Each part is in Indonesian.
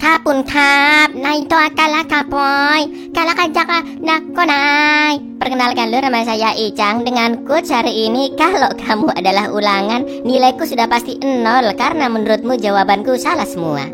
Kapun kap, naito akala kapoy, kalakajaka nakonai. Perkenalkan lur, nama saya Icang. Dengan quotes hari ini, kalau kamu adalah ulangan, nilaiku sudah pasti 0 karena menurutmu jawabanku salah semua.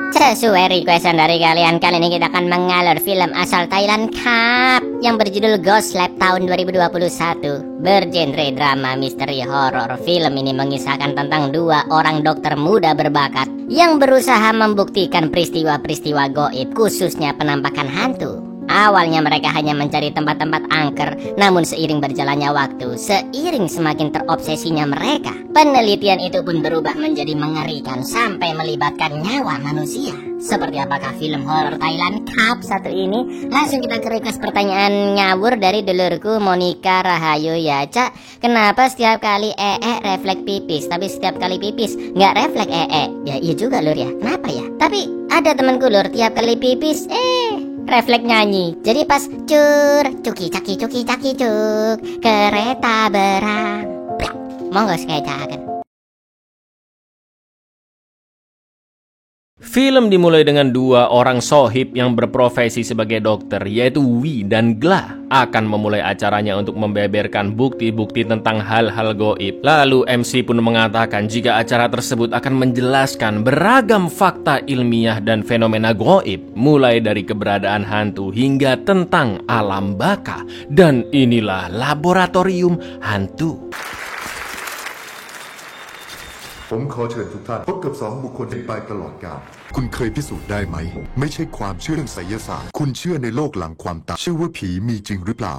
Sesuai requestan dari kalian, kali ini kita akan mengalur film asal Thailand Cup yang berjudul Ghost Lab tahun 2021. Bergenre drama, misteri, horor. Film ini mengisahkan tentang dua orang dokter muda berbakat yang berusaha membuktikan peristiwa-peristiwa gaib, khususnya penampakan hantu. Awalnya mereka hanya mencari tempat-tempat angker, namun seiring berjalannya waktu, seiring semakin terobsesinya mereka, penelitian itu pun berubah menjadi mengerikan sampai melibatkan nyawa manusia. Seperti apakah film horor Thailand Cup satu ini? Langsung kita ke request pertanyaan ngawur dari dulurku Monica Rahayu ya. Cak, kenapa setiap kali refleks pipis, tapi setiap kali pipis nggak refleks Ya iya juga lur ya, kenapa ya? Tapi ada temanku lur, tiap kali pipis refleks nyanyi. Jadi pas cuki caki cuk kereta berang. Monggo sekejap. Film dimulai dengan dua orang sohib yang berprofesi sebagai dokter, yaitu Wi dan Gla, akan memulai acaranya untuk membeberkan bukti-bukti tentang hal-hal gaib. Lalu MC pun mengatakan jika acara tersebut akan menjelaskan beragam fakta ilmiah dan fenomena gaib, mulai dari keberadaan hantu hingga tentang alam baka. Dan inilah laboratorium hantu. ผมขอเชิญทุกท่านพบกับ2 บุคคลที่ไปตลอดกาลคุณเคยพิสูจน์ได้ไหมไม่ใช่ความเชื่อเรื่องไสยศาสตร์คุณเชื่อในโลกหลังความตายเชื่อว่าผีมีจริงหรือเปล่า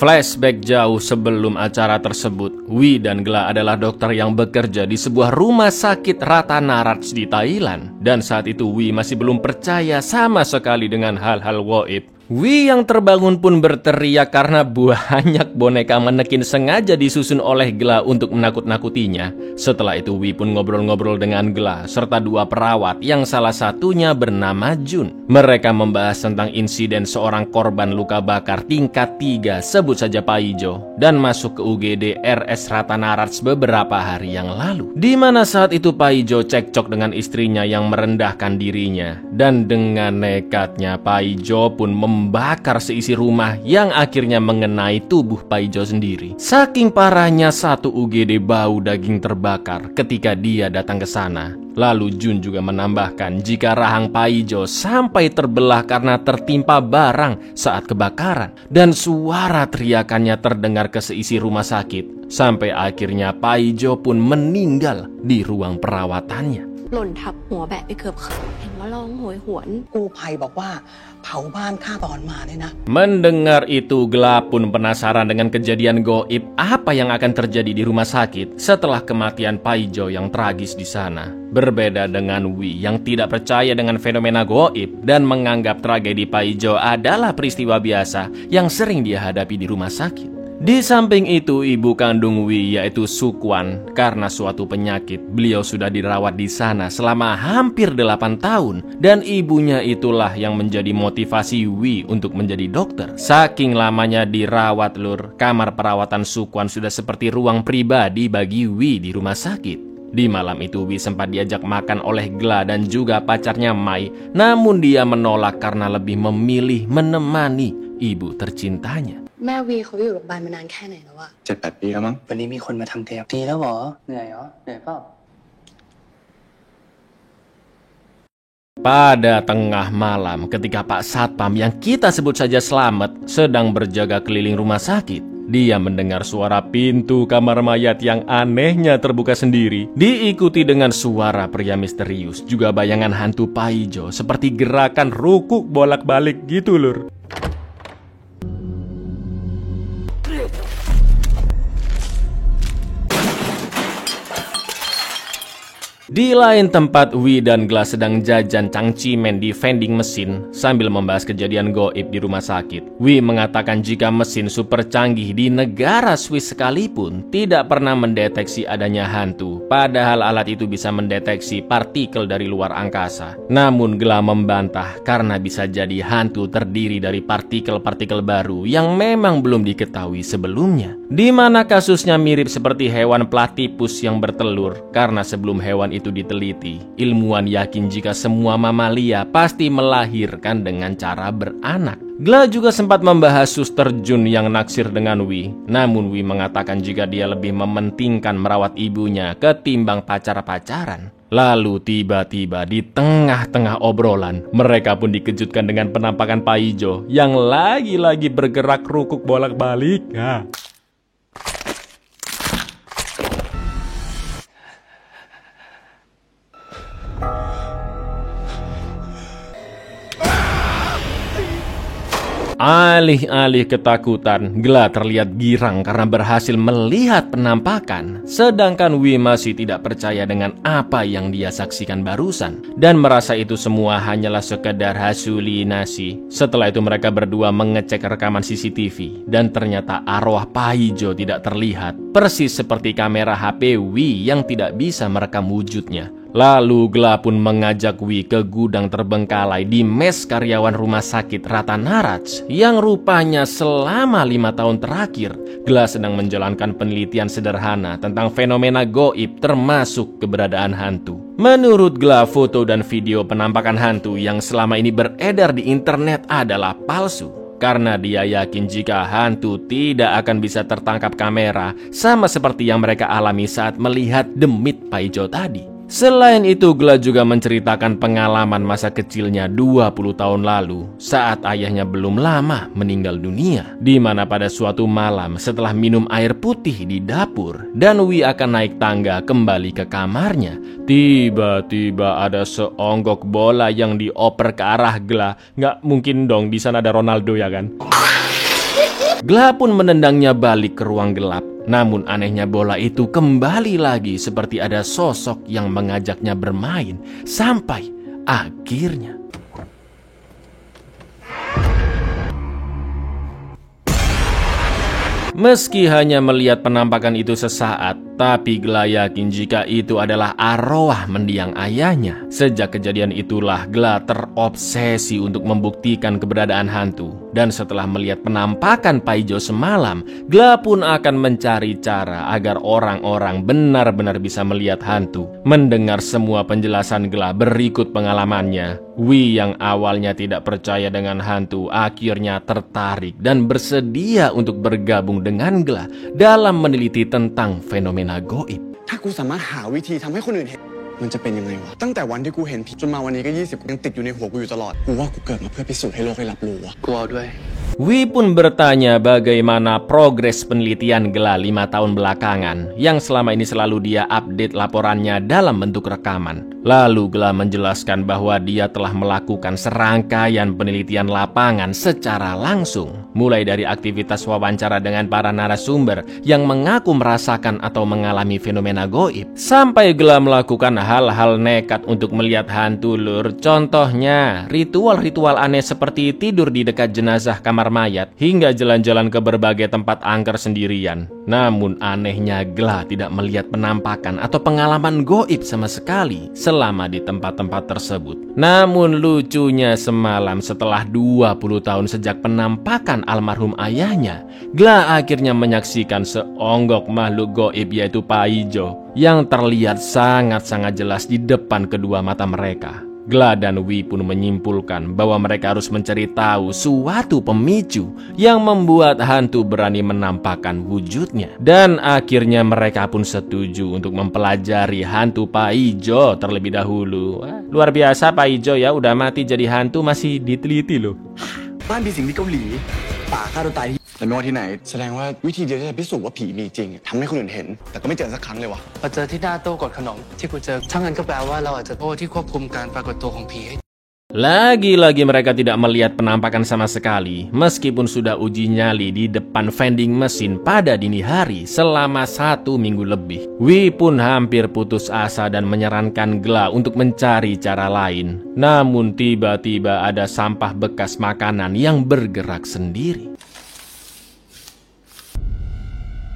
Flashback jauh sebelum acara tersebut, Wi dan Gla adalah dokter yang bekerja di sebuah rumah sakit Ratanarats di Thailand. Dan saat itu Wi masih belum percaya sama sekali dengan hal-hal gaib. Wi yang terbangun pun berteriak karena banyak boneka manekin sengaja disusun oleh Gla untuk menakut-nakutinya. Setelah itu Wi pun ngobrol-ngobrol dengan Gla serta dua perawat yang salah satunya bernama Jun. Mereka membahas tentang insiden seorang korban luka bakar tingkat 3, sebut saja Paijo, dan masuk ke UGD RS Ratanarats beberapa hari yang lalu. Di mana saat itu Paijo cekcok dengan istrinya yang merendahkan dirinya. Dan dengan nekatnya Paijo pun membakar seisi rumah yang akhirnya mengenai tubuh Paijo sendiri. Saking parahnya satu UGD bau daging terbakar ketika dia datang ke sana. Lalu Jun juga menambahkan jika rahang Paijo sampai terbelah karena tertimpa barang saat kebakaran. Dan suara teriakannya terdengar ke seisi rumah sakit. Sampai akhirnya Paijo pun meninggal di ruang perawatannya. หล่นทับหัวแบะไปเกือบขาเห็นว่าร้องโหยหวนกู้ภัยบอกว่าเผาบ้านข้าตอนมาเนี่ยนะ Mendengar itu, Gla pun penasaran dengan kejadian gaib apa yang akan terjadi di rumah sakit setelah kematian Paijo yang tragis di sana. Berbeda dengan Wi yang tidak percaya dengan fenomena gaib dan menganggap tragedi Paijo adalah peristiwa biasa yang sering dia hadapi di rumah sakit. Di samping itu, ibu kandung Wi yaitu Sukwan, karena suatu penyakit, beliau sudah dirawat di sana selama hampir 8 tahun. Dan ibunya itulah yang menjadi motivasi Wi untuk menjadi dokter. Saking lamanya dirawat lur, kamar perawatan Sukwan sudah seperti ruang pribadi bagi Wi di rumah sakit. Di malam itu Wi sempat diajak makan oleh Gla dan juga pacarnya Mai. Namun dia menolak karena lebih memilih menemani ibu tercintanya. แม่วีเขาอยู่โรงพยาบาลมานานแค่ไหนแล้วอะ 7-8 ปีแล้วมั้งวันนี้มีคนมาทำเทปดีแล้วเหรอเหนื่อยเหรอเหนื่อยเปล่า Pada tengah malam ketika Pak Satpam yang kita sebut saja Slamet sedang berjaga keliling rumah sakit, dia mendengar suara pintu kamar mayat yang anehnya terbuka sendiri, diikuti dengan suara pria misterius, juga bayangan hantu Paijo seperti gerakan rukuk bolak-balik gitu lur. Di lain tempat, Wi dan Gla sedang jajan cangcimen di vending mesin sambil membahas kejadian goib di rumah sakit. Wi mengatakan jika mesin super canggih di negara Swiss sekalipun tidak pernah mendeteksi adanya hantu, padahal alat itu bisa mendeteksi partikel dari luar angkasa. Namun Gla membantah karena bisa jadi hantu terdiri dari partikel-partikel baru yang memang belum diketahui sebelumnya. Di mana kasusnya mirip seperti hewan platypus yang bertelur, karena sebelum hewan itu diteliti, ilmuwan yakin jika semua mamalia pasti melahirkan dengan cara beranak. Gla juga sempat membahas Suster Jun yang naksir dengan Wi. Namun Wi mengatakan jika dia lebih mementingkan merawat ibunya ketimbang pacar-pacaran. Lalu tiba-tiba di tengah-tengah obrolan, mereka pun dikejutkan dengan penampakan Pak Ijo yang lagi-lagi bergerak rukuk bolak-balik. Alih-alih ketakutan, Gla terlihat girang karena berhasil melihat penampakan. Sedangkan Wi masih tidak percaya dengan apa yang dia saksikan barusan dan merasa itu semua hanyalah sekedar halusinasi. Setelah itu mereka berdua mengecek rekaman CCTV dan ternyata arwah Pak Ijo tidak terlihat, persis seperti kamera HP Wi yang tidak bisa merekam wujudnya. Lalu Gla pun mengajak Wi ke gudang terbengkalai di mes karyawan rumah sakit Ratanarach yang rupanya selama 5 tahun terakhir Gla sedang menjalankan penelitian sederhana tentang fenomena goib termasuk keberadaan hantu. Menurut Gla, foto dan video penampakan hantu yang selama ini beredar di internet adalah palsu. Karena dia yakin jika hantu tidak akan bisa tertangkap kamera, sama seperti yang mereka alami saat melihat demit Pak Ijo tadi. Selain itu, Gla juga menceritakan pengalaman masa kecilnya 20 tahun lalu saat ayahnya belum lama meninggal dunia, di mana pada suatu malam setelah minum air putih di dapur dan Wi akan naik tangga kembali ke kamarnya, tiba-tiba ada seonggok bola yang dioper ke arah Gla. Nggak mungkin dong di sana ada Ronaldo ya kan? Gla pun menendangnya balik ke ruang gelap. Namun anehnya bola itu kembali lagi seperti ada sosok yang mengajaknya bermain. Sampai akhirnya meski hanya melihat penampakan itu sesaat, tapi Gla yakin jika itu adalah arwah mendiang ayahnya. Sejak kejadian itulah Gla terobsesi untuk membuktikan keberadaan hantu. Dan setelah melihat penampakan Pak Ijo semalam, Gla pun akan mencari cara agar orang-orang benar-benar bisa melihat hantu. Mendengar semua penjelasan Gla berikut pengalamannya, Wi yang awalnya tidak percaya dengan hantu akhirnya tertarik dan bersedia untuk bergabung dengan Gla dalam meneliti tentang fenomena goib. ถ้ากูสามารถหาวิธีทำให้คนอื่นเห็นมันจะเป็นยังไงวะตั้งแต่วันที่กูเห็นผีจนมาวันนี้ก็20ยังติดอยู่ในหัวกูอยู่ตลอดกูว่ากูเกิดมาเพื่อพิสูจน์ให้โลกได้รับรู้วะ กูเอาด้วย Wi pun bertanya bagaimana progres penelitian Gla 5 tahun belakangan yang selama ini selalu dia update laporannya dalam bentuk rekaman. Lalu Gla menjelaskan bahwa dia telah melakukan serangkaian penelitian lapangan secara langsung, mulai dari aktivitas wawancara dengan para narasumber yang mengaku merasakan atau mengalami fenomena goib, sampai Gla melakukan hal-hal nekat untuk melihat hantu lur. Contohnya, ritual-ritual aneh seperti tidur di dekat jenazah kamar mayat, hingga jalan-jalan ke berbagai tempat angker sendirian. Namun anehnya Gla tidak melihat penampakan atau pengalaman goib sama sekali selama di tempat-tempat tersebut. Namun lucunya semalam setelah 20 tahun sejak penampakan almarhum ayahnya, Gla akhirnya menyaksikan seonggok makhluk goib yaitu Pak Ijo yang terlihat sangat-sangat jelas di depan kedua mata mereka. Gla dan Wi pun menyimpulkan bahwa mereka harus mencari tahu suatu pemicu yang membuat hantu berani menampakkan wujudnya. Dan akhirnya mereka pun setuju untuk mempelajari hantu Pak Ijo terlebih dahulu. Wah, luar biasa Pak Ijo ya, udah mati jadi hantu masih diteliti loh. บ้านผีสิงที่เกาหลีป่าฆ่าตัวตายที่แต่ไม่ว่าที่ไหนแสดงว่าวิธีเดียวที่จะพิสูจน์ว่าผีมีจริงทำให้คนอื่นเห็นแต่ก็ไม่เจอสักครั้งเลยวะ พอเจอที่หน้าโต๊ะกดขนมที่กูเจอทั้างนั้นก็แปลว่าเราอาจจะโต๊ะที่ควบคุมการปรากฏตัวของผีให้ Lagi-lagi mereka tidak melihat penampakan sama sekali, meskipun sudah uji nyali di depan vending mesin pada dini hari selama 1 minggu lebih. Wi pun hampir putus asa dan menyarankan Gla untuk mencari cara lain. Namun tiba-tiba ada sampah bekas makanan yang bergerak sendiri.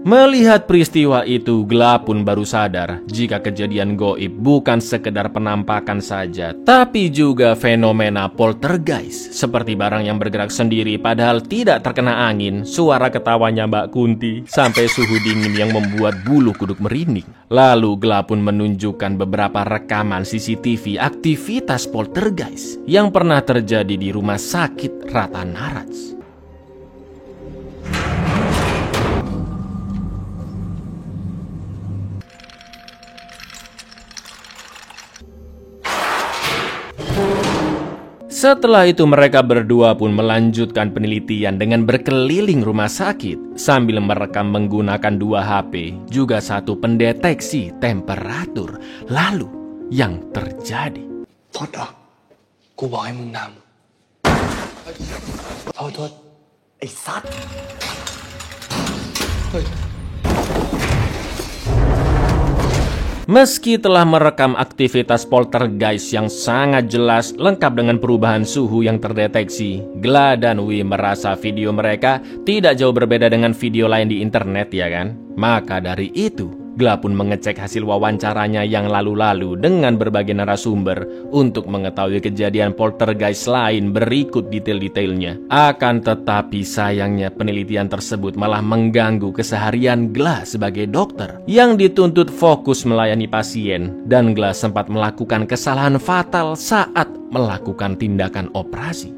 Melihat peristiwa itu, Gla pun baru sadar jika kejadian goib bukan sekedar penampakan saja, tapi juga fenomena poltergeist, seperti barang yang bergerak sendiri padahal tidak terkena angin, suara ketawanya Mbak Kunti, sampai suhu dingin yang membuat bulu kuduk merinding. Lalu Gla pun menunjukkan beberapa rekaman CCTV aktivitas poltergeist yang pernah terjadi di rumah sakit Ratanarats. Setelah itu mereka berdua pun melanjutkan penelitian dengan berkeliling rumah sakit sambil merekam menggunakan 2 HP, juga 1 pendeteksi temperatur. Lalu yang terjadi? โทษเหรอกูบอกให้มึงนำโทษไอ้สัตว์ Meski telah merekam aktivitas poltergeist yang sangat jelas lengkap dengan perubahan suhu yang terdeteksi, Gla dan Wi merasa video mereka tidak jauh berbeda dengan video lain di internet, ya kan? Maka dari itu, Gla pun mengecek hasil wawancaranya yang lalu-lalu dengan berbagai narasumber untuk mengetahui kejadian poltergeist lain berikut detail-detailnya. Akan tetapi sayangnya penelitian tersebut malah mengganggu keseharian Gla sebagai dokter yang dituntut fokus melayani pasien, dan Gla sempat melakukan kesalahan fatal saat melakukan tindakan operasi.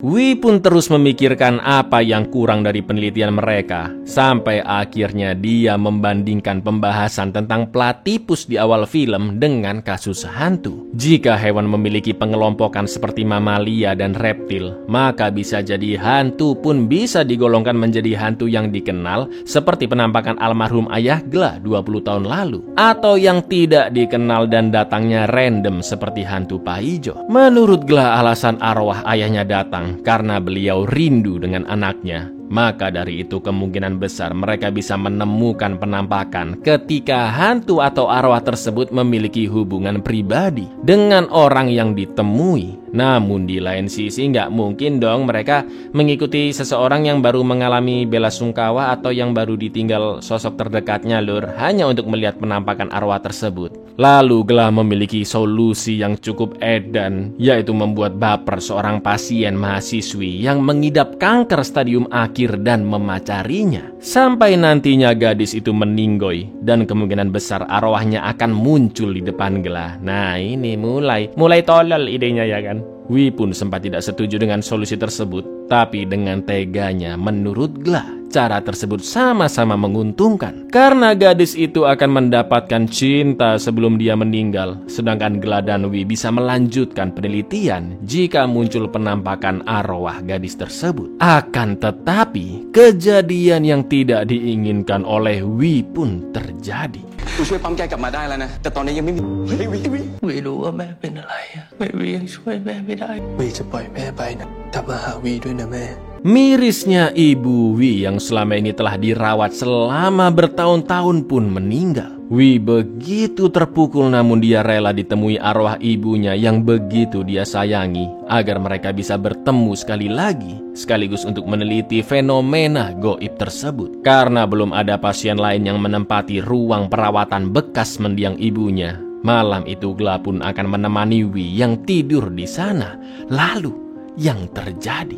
Wi pun terus memikirkan apa yang kurang dari penelitian mereka, sampai akhirnya dia membandingkan pembahasan tentang platypus di awal film dengan kasus hantu. Jika hewan memiliki pengelompokan seperti mamalia dan reptil, maka bisa jadi hantu pun bisa digolongkan menjadi hantu yang dikenal seperti penampakan almarhum ayah Gla 20 tahun lalu, atau yang tidak dikenal dan datangnya random seperti hantu Pak Ijo. Menurut Gla, alasan arwah ayahnya datang karena beliau rindu dengan anaknya. Maka dari itu kemungkinan besar mereka bisa menemukan penampakan ketika hantu atau arwah tersebut memiliki hubungan pribadi dengan orang yang ditemui. Namun di lain sisi nggak mungkin dong mereka mengikuti seseorang yang baru mengalami belasungkawa atau yang baru ditinggal sosok terdekatnya lur, hanya untuk melihat penampakan arwah tersebut. Lalu Gla memiliki solusi yang cukup edan, yaitu membuat baper seorang pasien mahasiswi yang mengidap kanker stadium akhir dan memacarinya. Sampai nantinya gadis itu meninggoy dan kemungkinan besar arwahnya akan muncul di depan Gla. Nah ini mulai tolol idenya, ya kan? Wi pun sempat tidak setuju dengan solusi tersebut, tapi dengan teganya menurut Gla, cara tersebut sama-sama menguntungkan karena gadis itu akan mendapatkan cinta sebelum dia meninggal, sedangkan Gla dan Wi bisa melanjutkan penelitian jika muncul penampakan arwah gadis tersebut. Akan tetapi kejadian yang tidak diinginkan oleh Wi pun terjadi. กูช่วยปั๊มแกกลับมาได้แล้วนะ แต่ตอนนี้ยังไม่มีเฮ้ยวิ วีรู้ว่าแม่เป็นอะไรอะแต่วียังช่วยแม่ไม่ได้วีจะปล่อยแม่ไปนะกลับมาหาวีด้วยนะแม่ Mirisnya ibu Wi yang selama ini telah dirawat selama bertahun-tahun pun meninggal. Wi begitu terpukul, namun dia rela ditemui arwah ibunya yang begitu dia sayangi agar mereka bisa bertemu sekali lagi, sekaligus untuk meneliti fenomena goib tersebut. Karena belum ada pasien lain yang menempati ruang perawatan bekas mendiang ibunya, malam itu Gla pun akan menemani Wi yang tidur di sana. Lalu yang terjadi?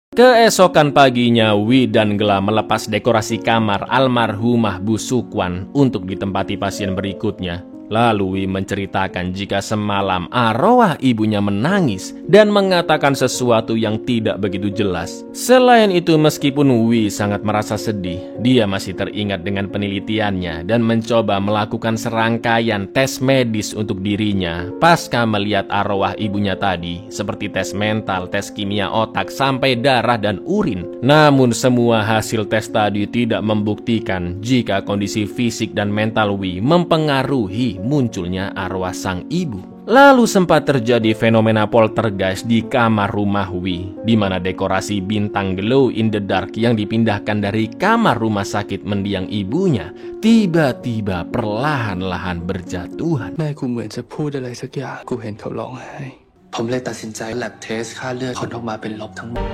Keesokan paginya, Wi dan Gla melepas dekorasi kamar almarhumah Bu Sukwan untuk ditempati pasien berikutnya. Lalu Wi menceritakan jika semalam arwah ibunya menangis dan mengatakan sesuatu yang tidak begitu jelas. Selain itu, meskipun Wi sangat merasa sedih, dia masih teringat dengan penelitiannya dan mencoba melakukan serangkaian tes medis untuk dirinya pasca melihat arwah ibunya tadi, seperti tes mental, tes kimia otak, sampai darah dan urin. Namun semua hasil tes tadi tidak membuktikan jika kondisi fisik dan mental Wi mempengaruhi munculnya arwah sang ibu. Lalu sempat terjadi fenomena poltergeist di kamar rumah Wi, di mana dekorasi bintang glow in the dark yang dipindahkan dari kamar rumah sakit mendiang ibunya tiba-tiba perlahan-lahan berjatuhan. แม่กูเหมือนจะพูดอะไรสักอย่างกูเห็นเขาร้องไห้ผมเลยตัดสินใจแลบเทสค่าเลือดผลออกมาเป็นลบทั้งหมด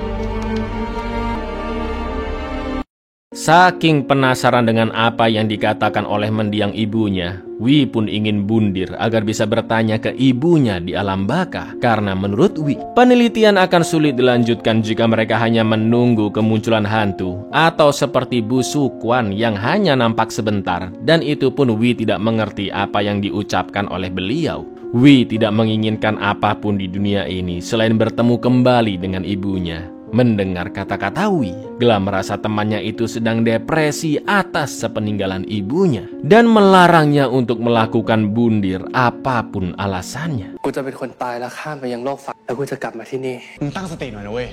Saking penasaran dengan apa yang dikatakan oleh mendiang ibunya, Wi pun ingin bundir agar bisa bertanya ke ibunya di alam baka. Karena menurut Wi, penelitian akan sulit dilanjutkan jika mereka hanya menunggu kemunculan hantu atau seperti Bu Sukwan yang hanya nampak sebentar, dan itu pun Wi tidak mengerti apa yang diucapkan oleh beliau. Wi tidak menginginkan apapun di dunia ini selain bertemu kembali dengan ibunya. Mendengar kata-kata Wi, Gla merasa temannya itu sedang depresi atas sepeninggalan ibunya dan melarangnya untuk melakukan bundir apapun alasannya. กูจะเป็นคนตายแล้วข้ามไปยังโลกฝันแล้วกูจะกลับมาที่นี่ มึงตั้งสติหน่อยนะเว้ย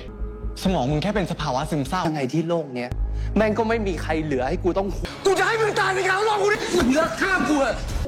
สมองมึงแค่เป็นสภาวะซึมเศร้า ยังไงที่โลกเนี้ยแม่งก็ไม่มีใครเหลือให้กูต้องกูจะให้มึงตายในกลางโลกกูนี่มึงเลิกข้ามกู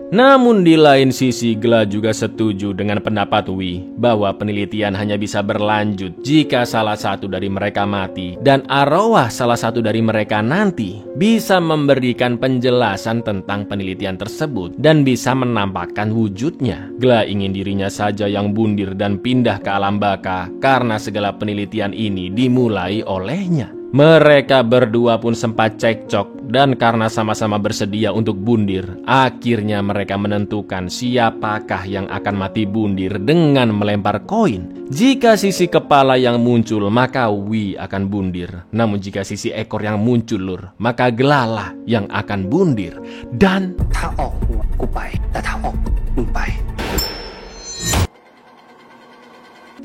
Namun di lain sisi, Gla juga setuju dengan pendapat Wi bahwa penelitian hanya bisa berlanjut jika salah satu dari mereka mati dan arwah salah satu dari mereka nanti bisa memberikan penjelasan tentang penelitian tersebut dan bisa menampakkan wujudnya. Gla ingin dirinya saja yang bundir dan pindah ke alam baka karena segala penelitian ini dimulai olehnya. Mereka berdua pun sempat cekcok dan karena sama-sama bersedia untuk bundir, akhirnya mereka menentukan siapakah yang akan mati bundir dengan melempar koin. Jika sisi kepala yang muncul, maka Wi akan bundir. Namun jika sisi ekor yang muncul, Lur, maka Gla yang akan bundir. Dan ถ้าออกหัวกูไปแต่ถ้าออกมึงไป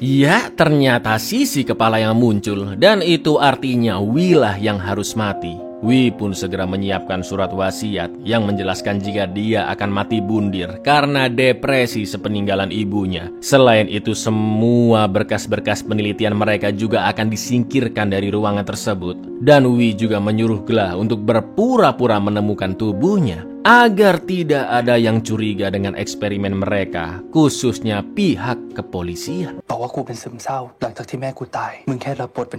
ya, ternyata sisi kepala yang muncul, dan itu artinya Wi lah yang harus mati. Wi pun segera menyiapkan surat wasiat yang menjelaskan jika dia akan mati bundir karena depresi sepeninggalan ibunya. Selain itu, semua berkas-berkas penelitian mereka juga akan disingkirkan dari ruangan tersebut. Dan Wi juga menyuruh Gla untuk berpura-pura menemukan tubuhnya agar tidak ada yang curiga dengan eksperimen mereka, khususnya pihak kepolisian. บอกว่ากูเป็นซึมเศร้าหลังจากที่แม่กูตายมึงแค่รับบทเป็น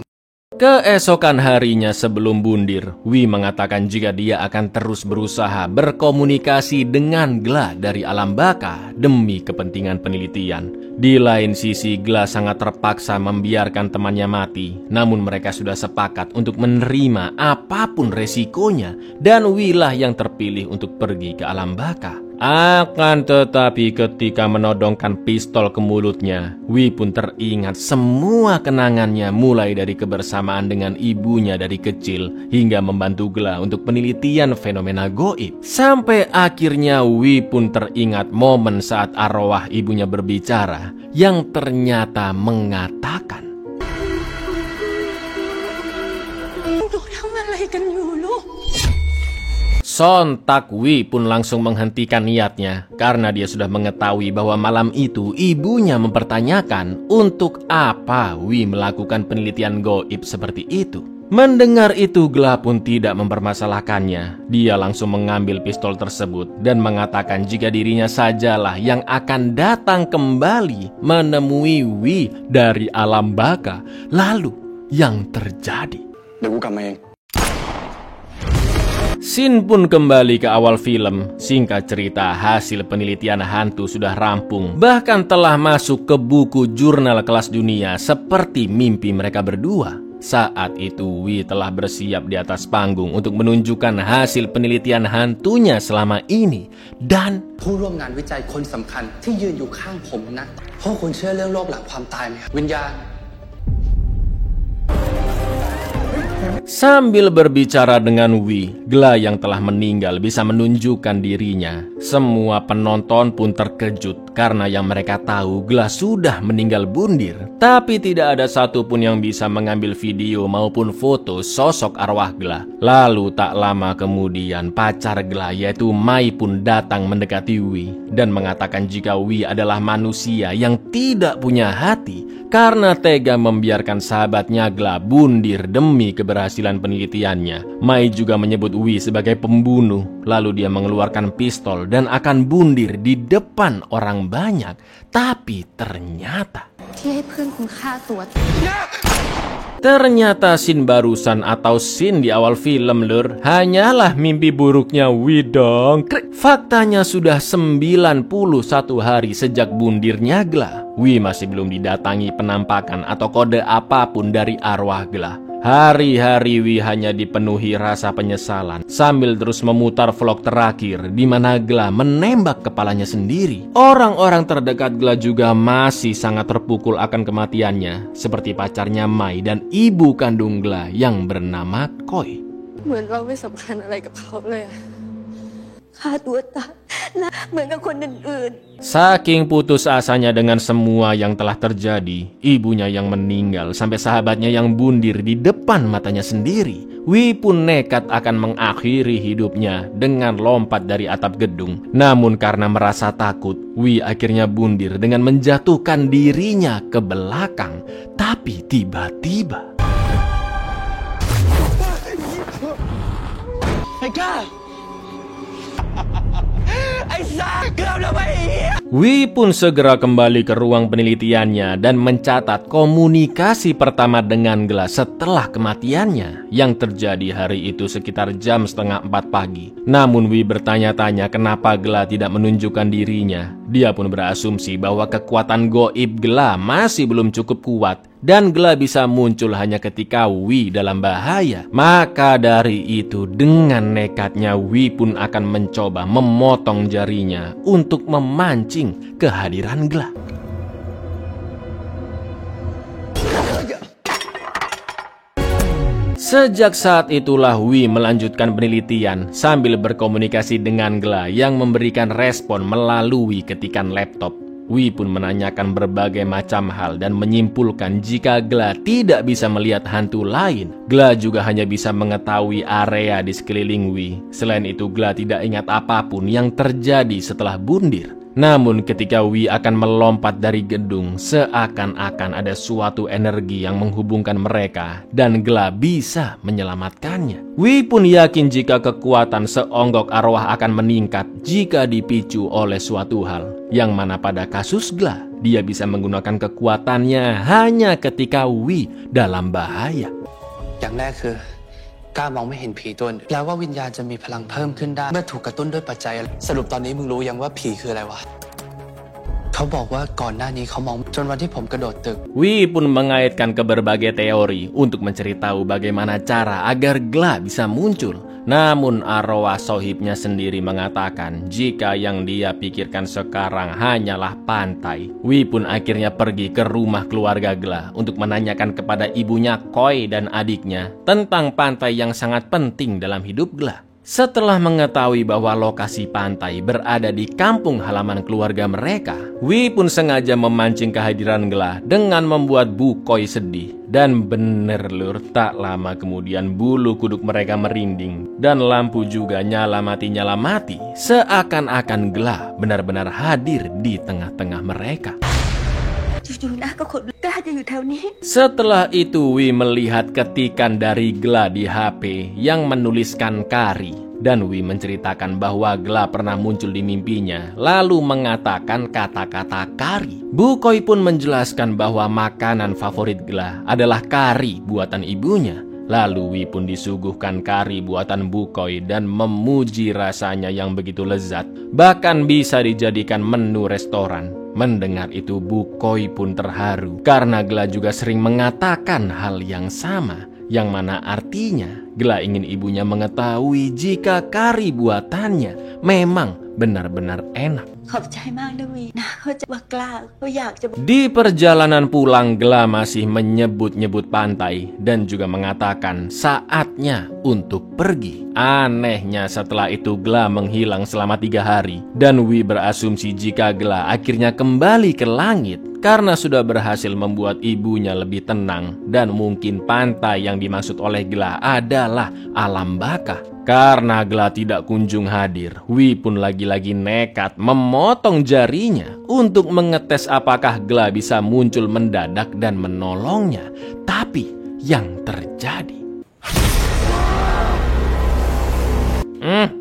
Keesokan harinya sebelum bundir, Wi mengatakan jika dia akan terus berusaha berkomunikasi dengan Gla dari alam baka demi kepentingan penelitian. Di lain sisi, Gla sangat terpaksa membiarkan temannya mati, namun mereka sudah sepakat untuk menerima apapun resikonya dan Wi lah yang terpilih untuk pergi ke alam baka. Akan tetapi ketika menodongkan pistol ke mulutnya, Wi pun teringat semua kenangannya mulai dari kebersamaan dengan ibunya dari kecil hingga membantu Gla untuk penelitian fenomena goib. Sampai akhirnya Wi pun teringat momen saat arwah ibunya berbicara yang ternyata mengatakan, sontak Wi pun langsung menghentikan niatnya karena dia sudah mengetahui bahwa malam itu ibunya mempertanyakan untuk apa Wi melakukan penelitian goib seperti itu. Mendengar itu, Gla pun tidak mempermasalahkannya. Dia langsung mengambil pistol tersebut dan mengatakan jika dirinya sajalah yang akan datang kembali menemui Wi dari alam baka. Lalu yang terjadi? เดี๋ยวกูกลับมาเอง Scene pun kembali ke awal film. Singkat cerita, hasil penelitian hantu sudah rampung, bahkan telah masuk ke buku jurnal kelas dunia seperti mimpi mereka berdua. Saat itu Wi telah bersiap di atas panggung untuk menunjukkan hasil penelitian hantunya selama ini. Dan ผู้ร่วมงานวิจัยคนสำคัญที่ยืนอยู่ข้างผมนะเพราะคุณเชื่อเรื่องโลกหลังความตายไหมครับวิญญาณ Sambil berbicara dengan Wi, Gla yang telah meninggal bisa menunjukkan dirinya. Semua penonton pun terkejut karena yang mereka tahu Gla sudah meninggal bundir. Tapi tidak ada satupun yang bisa mengambil video maupun foto sosok arwah Gla. Lalu tak lama kemudian pacar Gla yaitu Mai pun datang mendekati Wi dan mengatakan jika Wi adalah manusia yang tidak punya hati karena tega membiarkan sahabatnya Gla bundir demi keberhasilan penelitiannya. Mai juga menyebut Wi sebagai pembunuh. Lalu dia mengeluarkan pistol dan akan bundir di depan orang banyak. Tapi ternyata scene barusan atau scene di awal film lur hanyalah mimpi buruknya Wi dong. Faktanya sudah 91 hari sejak bundirnya Gla. Wi masih belum didatangi penampakan atau kode apapun dari arwah Gla. Hari-hari Wi hanya dipenuhi rasa penyesalan sambil terus memutar vlog terakhir di mana Gla menembak kepalanya sendiri. Orang-orang terdekat Gla juga masih sangat terpukul akan kematiannya, seperti pacarnya Mai dan ibu kandung Gla yang bernama Koi. เหมือนเราไม่สำคัญอะไรกับเขาเลยอะฆ่าตัวตายและเหมือนกับคนอื่น Saking putus asanya dengan semua yang telah terjadi, ibunya yang meninggal sampai sahabatnya yang bundir di depan matanya sendiri, Wi pun nekat akan mengakhiri hidupnya dengan lompat dari atap gedung. Namun karena merasa takut, Wi akhirnya bundir dengan menjatuhkan dirinya ke belakang. Tapi tiba-tiba Wi pun segera kembali ke ruang penelitiannya dan mencatat komunikasi pertama dengan Gla setelah kematiannya yang terjadi hari itu sekitar jam 3:30 pagi. Namun Wi bertanya-tanya kenapa Gla tidak menunjukkan dirinya. Dia pun berasumsi bahwa kekuatan goib Gla masih belum cukup kuat dan Gla bisa muncul hanya ketika Wi dalam bahaya. Maka dari itu dengan nekatnya Wi pun akan mencoba memotong jarinya untuk memancing kehadiran Gla. Sejak saat itulah Wi melanjutkan penelitian sambil berkomunikasi dengan Gla yang memberikan respon melalui ketikan laptop. Wi pun menanyakan berbagai macam hal dan menyimpulkan jika Gla tidak bisa melihat hantu lain, Gla juga hanya bisa mengetahui area di sekeliling Wi. Selain itu Gla tidak ingat apapun yang terjadi setelah bundir. Namun ketika Wi akan melompat dari gedung, seakan-akan ada suatu energi yang menghubungkan mereka dan Gla bisa menyelamatkannya. Wi pun yakin jika kekuatan seonggok arwah akan meningkat jika dipicu oleh suatu hal, yang mana pada kasus Gla, dia bisa menggunakan kekuatannya hanya ketika Wi dalam bahaya. อย่างแรกคือกล้ามองไม่เห็นผีตัวอื่นแล้วว่าวิญญาณจะมีพลังเพิ่มขึ้นได้เมื่อถูกกระตุ้นด้วยปัจจัยสรุปตอนนี้มึงรู้ยังว่าผีคืออะไรวะเขาบอกว่าก่อนหน้านี้เขามองจนวันที่ผมกระโดดตึก Wi pun mengaitkan ke berbagai teori untuk mencari tahu bagaimana cara agar Gla bisa muncul. Namun arwah sohibnya sendiri mengatakan jika yang dia pikirkan sekarang hanyalah pantai. Wi pun akhirnya pergi ke rumah keluarga Gla untuk menanyakan kepada ibunya Koi dan adiknya tentang pantai yang sangat penting dalam hidup Gla. Setelah mengetahui bahwa lokasi pantai berada di kampung halaman keluarga mereka, Wi pun sengaja memancing kehadiran Gla dengan membuat Bu Koi sedih. Dan bener lur, tak lama kemudian bulu kuduk mereka merinding dan lampu juga nyala mati seakan-akan Gla benar-benar hadir di tengah-tengah mereka. Setelah itu Wi melihat ketikan dari Gla di HP yang menuliskan Kari, dan Wi menceritakan bahwa Gla pernah muncul di mimpinya lalu mengatakan kata-kata Kari. Bu Koi pun menjelaskan bahwa makanan favorit Gla adalah kari buatan ibunya. Lalu Wi pun disuguhkan kari buatan Bu Koi dan memuji rasanya yang begitu lezat, bahkan bisa dijadikan menu restoran. Mendengar itu Bu Koi pun terharu karena Gla juga sering mengatakan hal yang sama, yang mana artinya Gla ingin ibunya mengetahui jika kari buatannya memang benar-benar enak. ขอบใจมากนะวีนะเขาจะว่ากล้าเขาอยากจะ Di perjalanan pulang, Gla masih menyebut-nyebut pantai dan juga mengatakan saatnya untuk pergi. Anehnya setelah itu Gla menghilang selama 3 hari dan Wi berasumsi jika Gla akhirnya kembali ke langit karena sudah berhasil membuat ibunya lebih tenang dan mungkin pantai yang dimaksud oleh Gla adalah alam baka. Karena Gla tidak kunjung hadir, Wi pun lagi-lagi nekat memotong jarinya untuk mengetes apakah Gla bisa muncul mendadak dan menolongnya. Tapi yang terjadi...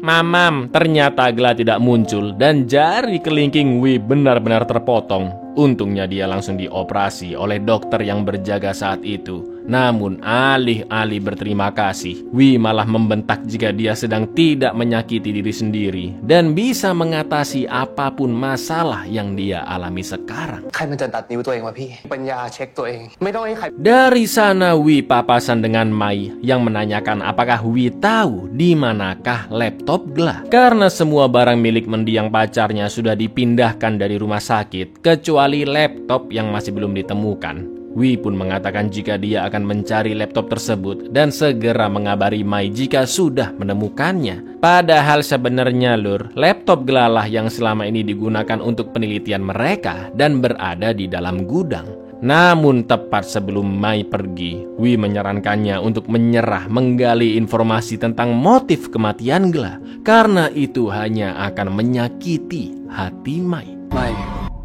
Mamam, ternyata Gla tidak muncul dan jari kelingking Wi benar-benar terpotong. Untungnya dia langsung dioperasi oleh dokter yang berjaga saat itu. Namun alih-alih berterima kasih, Wi malah membentak jika dia sedang tidak menyakiti diri sendiri dan bisa mengatasi apapun masalah yang dia alami sekarang. ใครมันจะตัดนิ้วตัวเองวะพี่ปัญญาเช็คตัวเองไม่ต้องให้ใคร Dari sana Wi papasan dengan Mai yang menanyakan apakah Wi tahu di manakah laptop Gla. Karena semua barang milik mendiang pacarnya sudah dipindahkan dari rumah sakit kecuali laptop yang masih belum ditemukan. Wi pun mengatakan jika dia akan mencari laptop tersebut dan segera mengabari Mai jika sudah menemukannya. Padahal sebenarnya Lur, laptop Gla lah yang selama ini digunakan untuk penelitian mereka dan berada di dalam gudang. Namun tepat sebelum Mai pergi, Wi menyarankannya untuk menyerah menggali informasi tentang motif kematian Gla karena itu hanya akan menyakiti hati Mai. ไม่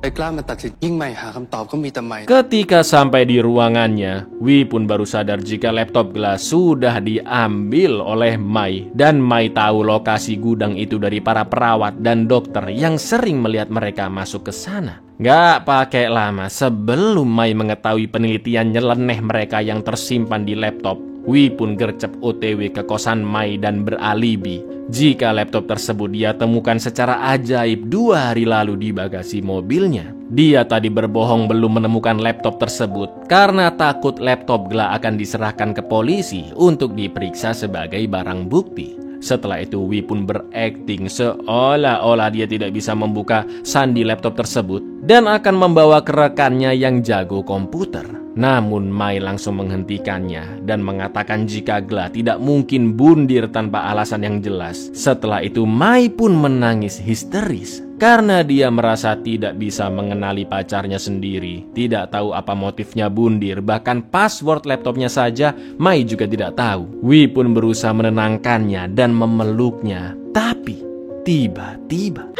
ไอ้กล้ามาตัดสินยิ่งใหม่หาคำตอบก็มีแต่ใหม่ Ketika sampai di ruangannya, Wi pun baru sadar jika laptop Gla sudah diambil oleh Mai dan Mai tahu lokasi gudang itu dari para perawat dan dokter yang sering melihat mereka masuk ke sana. Gak pakai lama sebelum Mai mengetahui penelitian nyeleneh mereka yang tersimpan di laptop, Wi pun gercep OTW ke kosan Mai dan beralibi jika laptop tersebut dia temukan secara ajaib 2 hari lalu di bagasi mobilnya. Dia tadi berbohong belum menemukan laptop tersebut karena takut laptop Gla akan diserahkan ke polisi untuk diperiksa sebagai barang bukti. Setelah itu Wi pun berakting seolah-olah dia tidak bisa membuka sandi laptop tersebut dan akan membawa ke rekannya yang jago komputer. Namun Mai langsung menghentikannya dan mengatakan jika Gla tidak mungkin bundir tanpa alasan yang jelas. Setelah itu Mai pun menangis histeris karena dia merasa tidak bisa mengenali pacarnya sendiri, tidak tahu apa motifnya bundir, bahkan password laptopnya saja Mai juga tidak tahu. Wi pun berusaha menenangkannya dan memeluknya, tapi tiba-tiba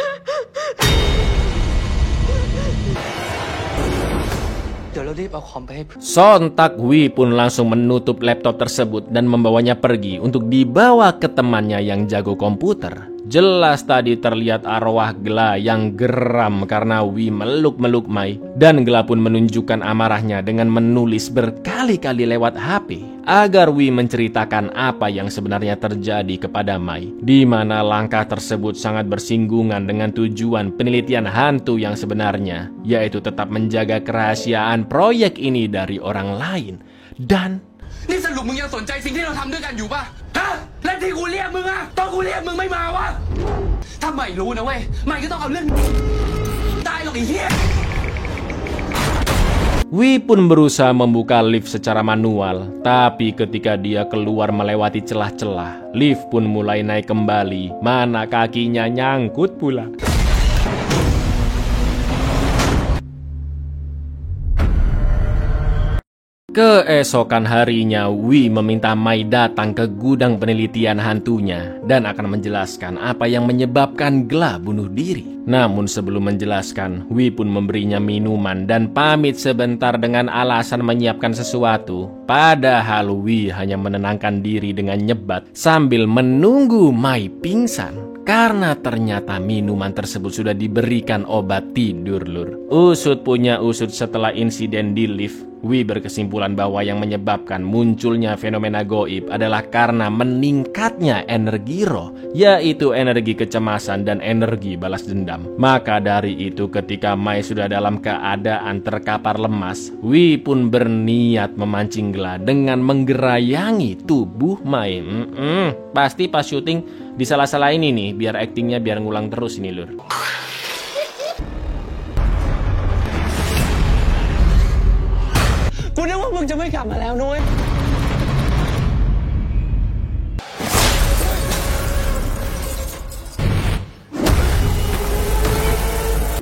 sontak Wi pun langsung menutup laptop tersebut dan membawanya pergi untuk dibawa ke temannya yang jago komputer. Jelas tadi terlihat arwah Gla yang geram karena Wi meluk-meluk Mai dan Gla pun menunjukkan amarahnya dengan menulis berkali-kali lewat HP agar Wi menceritakan apa yang sebenarnya terjadi kepada Mai, di mana langkah tersebut sangat bersinggungan dengan tujuan penelitian hantu yang sebenarnya, yaitu tetap menjaga kerahasiaan proyek ini dari orang lain. Dan นี่สรุปมึงยังสนใจสิ่งที่เราทำด้วยกันอยู่ป่ะฮะและที่กูเรียกมึงอะตอนกูเรียกมึงไม่มาวะถ้าใหม่รู้นะเว้ยใหม่ก็ต้องเอาเรื่องตายหรอกไอ้เหี้ย Wi pun berusaha membuka lift secara manual, tapi ketika dia keluar melewati celah-celah, lift pun mulai naik kembali, mana kakinya nyangkut pula. Keesokan harinya, Wi meminta Mai datang ke gudang penelitian hantunya dan akan menjelaskan apa yang menyebabkan Gla bunuh diri. Namun sebelum menjelaskan, Wi pun memberinya minuman dan pamit sebentar dengan alasan menyiapkan sesuatu. Padahal Wi hanya menenangkan diri dengan nyebat sambil menunggu Mai pingsan. karena ternyata minuman tersebut sudah diberikan obat tidur, Lur. Usut punya usut, setelah insiden di lift, Wi berkesimpulan bahwa yang menyebabkan munculnya fenomena goib adalah karena meningkatnya energi roh, yaitu energi kecemasan dan energi balas dendam. Maka dari itu ketika Mai sudah dalam keadaan terkapar lemas, Wi pun berniat memancing Gla dengan menggerayangi tubuh Mai. Pasti pas syuting disalah-salah ini nih, biar aktingnya biar ngulang terus ini, Lur. Gueนึกว่ามึงจะไม่กลับมาแล้วนุ้ย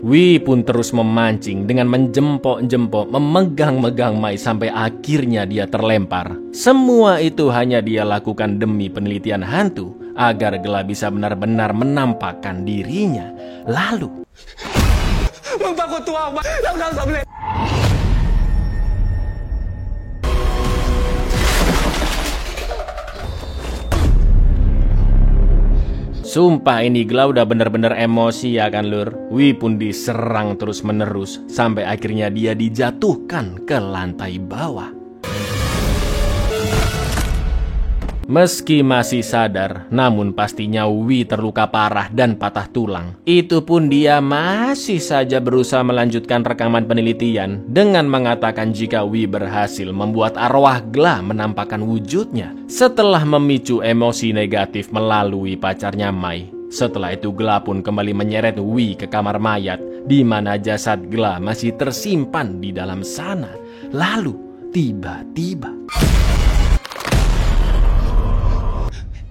Wi pun terus memancing dengan menjempok-jempok, memegang-megang Mai sampai akhirnya dia terlempar. Semua itu hanya dia lakukan demi penelitian hantu, agar Gla bisa benar-benar menampakkan dirinya. Lalu มึงปรากฏตัวออกมาแล้วทำสำเร็จ sumpah ini Gla udah bener-bener emosi ya kan, Lur. Wi pun diserang terus-menerus sampai akhirnya dia dijatuhkan ke lantai bawah. Meski masih sadar, namun pastinya Wi terluka parah dan patah tulang. Itu pun dia masih saja berusaha melanjutkan rekaman penelitian dengan mengatakan jika Wi berhasil membuat arwah Gla menampakkan wujudnya setelah memicu emosi negatif melalui pacarnya Mai. Setelah itu Gla pun kembali menyeret Wi ke kamar mayat, di mana jasad Gla masih tersimpan di dalam sana. Lalu tiba-tiba,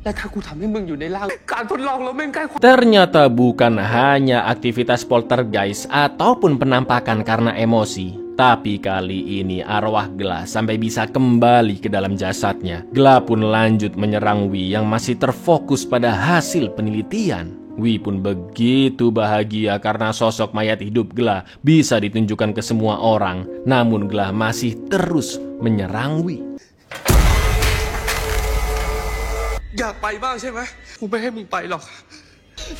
และถ้ากูทำให้มึงอยู่ในร่างการทดลองแล้วแม่งใกล้ความ ternyata bukan hanya aktivitas poltergeist ataupun penampakan karena emosi, tapi kali ini arwah Gla sampai bisa kembali ke dalam jasadnya. Gla pun lanjut menyerang Wi yang masih terfokus pada hasil penelitian. Wi pun begitu bahagia karena sosok mayat hidup Gla bisa ditunjukkan ke semua orang. Namun Gla masih terus menyerang Wi. อยากไปบ้างใช่ไหมกูไม่ให้มึงไปหรอก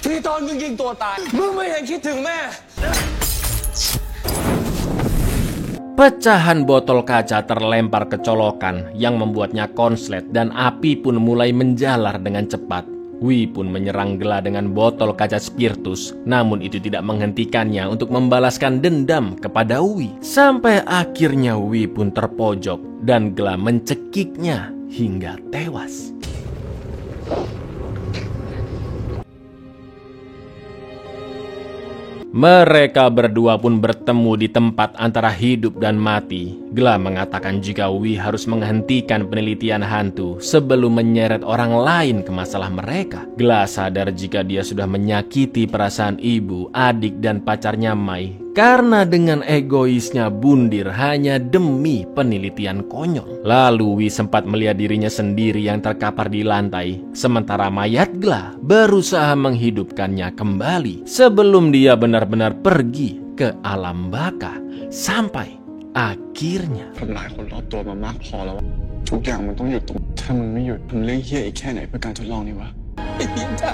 ที่ตอนมึงยิงตัวตายมึงไม่เห็นคิดถึงแม่ Pecahan botol kaca terlempar ke colokan yang membuatnya konslet dan api pun mulai menjalar dengan cepat. Wi pun menyerang Gla dengan botol kaca spiritus, namun itu tidak menghentikannya untuk membalaskan dendam kepada Wi. Sampai akhirnya Wi pun terpojok dan Gla mencekiknya hingga tewas. Mereka berdua pun bertemu di tempat antara hidup dan mati. Gla mengatakan jika Wi harus menghentikan penelitian hantu sebelum menyeret orang lain ke masalah mereka. Gla sadar jika dia sudah menyakiti perasaan ibu, adik, dan pacarnya Mai karena dengan egoisnya bundir hanya demi penelitian konyol. Lalu Wi sempat melihat dirinya sendiri yang terkapar di lantai, sementara mayat Gla berusaha menghidupkannya kembali sebelum dia benar-benar pergi ke alam baka. Sampai akhirnya ทำลายคนรอบตัวมามากพอแล้วทุกอย่างมันต้องหยุดตรงถ้ามึงไม่หยุดทำเรื่องเหี้ยอีกแค่ไหนเพื่อการทดลองนี่วะไอ้เหี้ยจ้า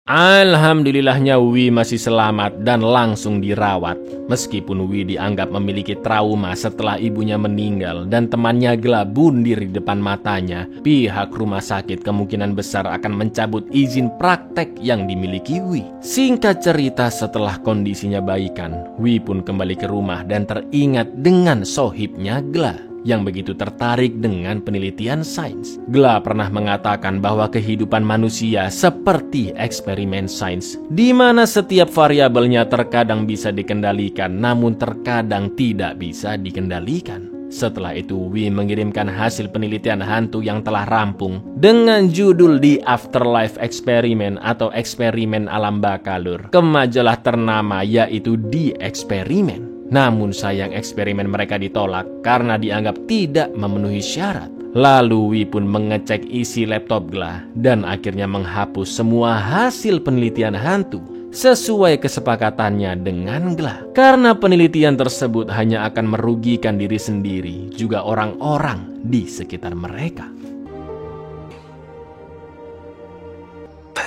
Alhamdulillahnya Wi masih selamat dan langsung dirawat. Meskipun Wi dianggap memiliki trauma setelah ibunya meninggal dan temannya Gla bundir di depan matanya, pihak rumah sakit kemungkinan besar akan mencabut izin praktek yang dimiliki Wi. Singkat cerita, setelah kondisinya baikan, Wi pun kembali ke rumah dan teringat dengan sohibnya Gla yang begitu tertarik dengan penelitian sains. Gla pernah mengatakan bahwa kehidupan manusia seperti eksperimen sains, di mana setiap variabelnya terkadang bisa dikendalikan, namun terkadang tidak bisa dikendalikan. Setelah itu, Wi mengirimkan hasil penelitian hantu yang telah rampung dengan judul The Afterlife Experiment atau eksperimen alam baka, Lur, ke majalah ternama yaitu The Experiment. Namun sayang eksperimen mereka ditolak karena dianggap tidak memenuhi syarat. Lalu Wi pun mengecek isi laptop Gla dan akhirnya menghapus semua hasil penelitian hantu sesuai kesepakatannya dengan Gla. Karena penelitian tersebut hanya akan merugikan diri sendiri, juga orang-orang di sekitar mereka.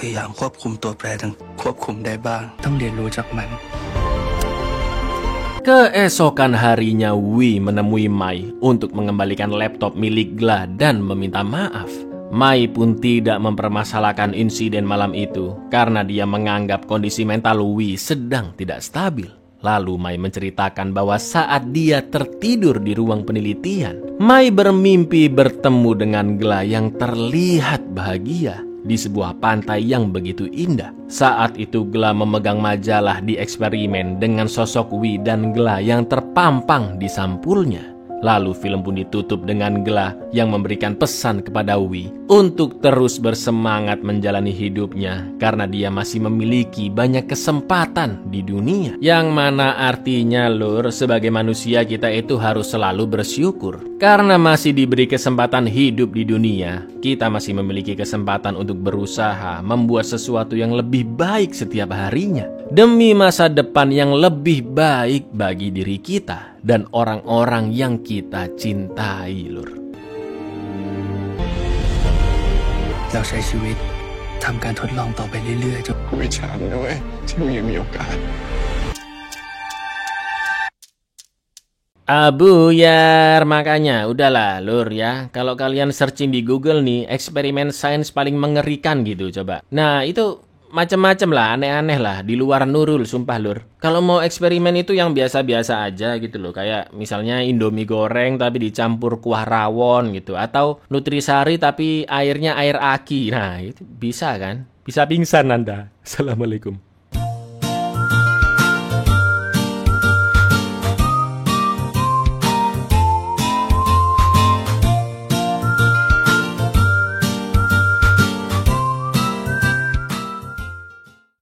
พยายามควบคุมตัวแปรทั้งควบคุมได้บ้างต้องเรียนรู้จากมัน Keesokan harinya, Wee menemui Mai untuk mengembalikan laptop milik Gla dan meminta maaf. Mai pun tidak mempermasalahkan insiden malam itu karena dia menganggap kondisi mental Wee sedang tidak stabil. Lalu Mai menceritakan bahwa saat dia tertidur di ruang penelitian, Mai bermimpi bertemu dengan Gla yang terlihat bahagia di sebuah pantai yang begitu indah. Saat itu Gla memegang majalah di eksperimen dengan sosok Wee dan Gla yang terpampang di sampulnya. Lalu film pun ditutup dengan Gla yang memberikan pesan kepada Wee untuk terus bersemangat menjalani hidupnya karena dia masih memiliki banyak kesempatan di dunia. Yang mana artinya lur, sebagai manusia kita itu harus selalu bersyukur. Karena masih diberi kesempatan hidup di dunia, kita masih memiliki kesempatan untuk berusaha membuat sesuatu yang lebih baik setiap harinya demi masa depan yang lebih baik bagi diri kita dan orang-orang yang kita cintai, lur. เราใช้ชีวิตทำการทดลองต่อไปเรื่อยๆจน กูอิจฉามึงนะเว้ยที่มึงยังมีโอกาส Abuyar, makanya udahlah lur ya. Kalau kalian searching di Google nih, eksperimen sains paling mengerikan gitu coba. Nah itu macam-macam lah, aneh-aneh lah, di luar Nurul, sumpah lur. Kalau mau eksperimen itu yang biasa-biasa aja gitu loh, kayak misalnya Indomie goreng tapi dicampur kuah rawon gitu, atau Nutrisari tapi airnya air aki. Nah itu bisa kan? Bisa pingsan Anda. Assalamualaikum.